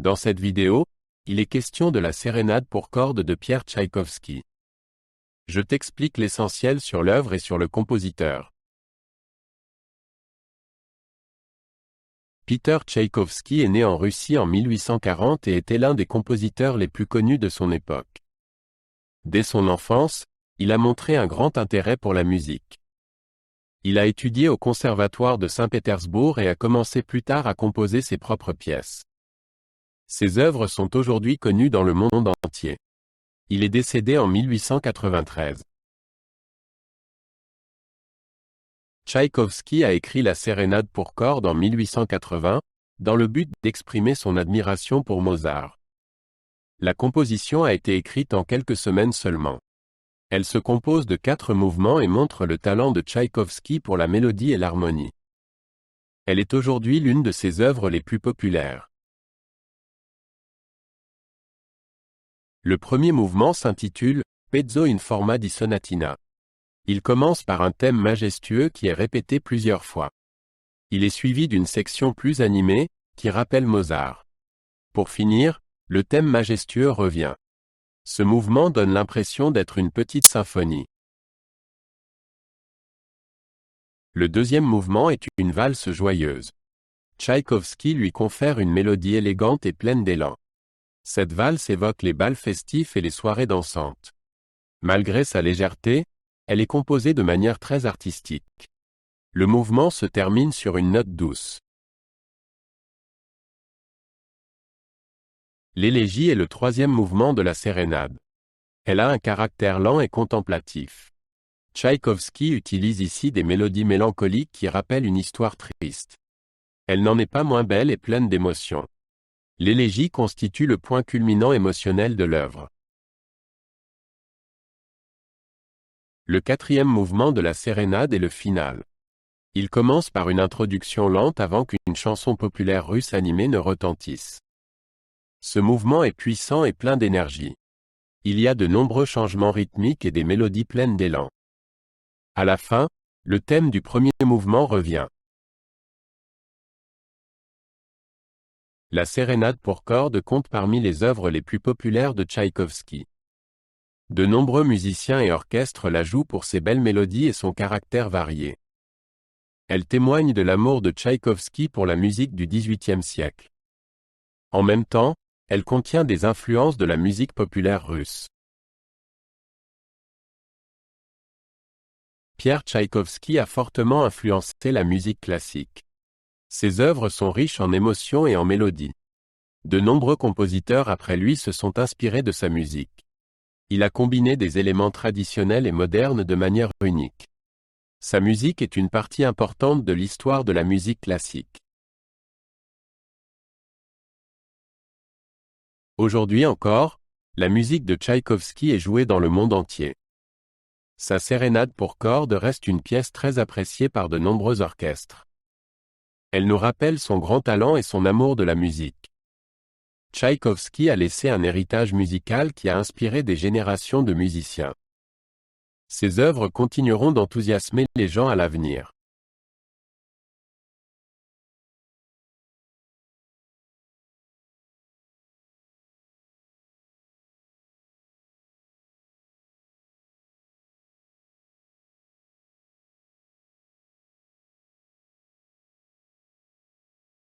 Dans cette vidéo, il est question de la sérénade pour cordes de Pierre Tchaïkovski. Je t'explique l'essentiel sur l'œuvre et sur le compositeur. Peter Tchaïkovski est né en Russie en 1840 et était l'un des compositeurs les plus connus de son époque. Dès son enfance, il a montré un grand intérêt pour la musique. Il a étudié au conservatoire de Saint-Pétersbourg et a commencé plus tard à composer ses propres pièces. Ses œuvres sont aujourd'hui connues dans le monde entier. Il est décédé en 1893. Tchaïkovski a écrit la sérénade pour cordes en 1880, dans le but d'exprimer son admiration pour Mozart. La composition a été écrite en quelques semaines seulement. Elle se compose de 4 mouvements et montre le talent de Tchaïkovski pour la mélodie et l'harmonie. Elle est aujourd'hui l'une de ses œuvres les plus populaires. Le premier mouvement s'intitule « Pezzo in forma di sonatina ». Il commence par un thème majestueux qui est répété plusieurs fois. Il est suivi d'une section plus animée, qui rappelle Mozart. Pour finir, le thème majestueux revient. Ce mouvement donne l'impression d'être une petite symphonie. Le deuxième mouvement est une valse joyeuse. Tchaïkovski lui confère une mélodie élégante et pleine d'élan. Cette valse évoque les bals festifs et les soirées dansantes. Malgré sa légèreté, elle est composée de manière très artistique. Le mouvement se termine sur une note douce. L'élégie est le troisième mouvement de la sérénade. Elle a un caractère lent et contemplatif. Tchaïkovski utilise ici des mélodies mélancoliques qui rappellent une histoire triste. Elle n'en est pas moins belle et pleine d'émotion. L'élégie constitue le point culminant émotionnel de l'œuvre. Le quatrième mouvement de la sérénade est le final. Il commence par une introduction lente avant qu'une chanson populaire russe animée ne retentisse. Ce mouvement est puissant et plein d'énergie. Il y a de nombreux changements rythmiques et des mélodies pleines d'élan. À la fin, le thème du premier mouvement revient. La sérénade pour cordes compte parmi les œuvres les plus populaires de Tchaïkovski. De nombreux musiciens et orchestres la jouent pour ses belles mélodies et son caractère varié. Elle témoigne de l'amour de Tchaïkovski pour la musique du XVIIIe siècle. En même temps, elle contient des influences de la musique populaire russe. Pierre Tchaïkovski a fortement influencé la musique classique. Ses œuvres sont riches en émotions et en mélodies. De nombreux compositeurs après lui se sont inspirés de sa musique. Il a combiné des éléments traditionnels et modernes de manière unique. Sa musique est une partie importante de l'histoire de la musique classique. Aujourd'hui encore, la musique de Tchaïkovski est jouée dans le monde entier. Sa sérénade pour cordes reste une pièce très appréciée par de nombreux orchestres. Elle nous rappelle son grand talent et son amour de la musique. Tchaïkovski a laissé un héritage musical qui a inspiré des générations de musiciens. Ses œuvres continueront d'enthousiasmer les gens à l'avenir.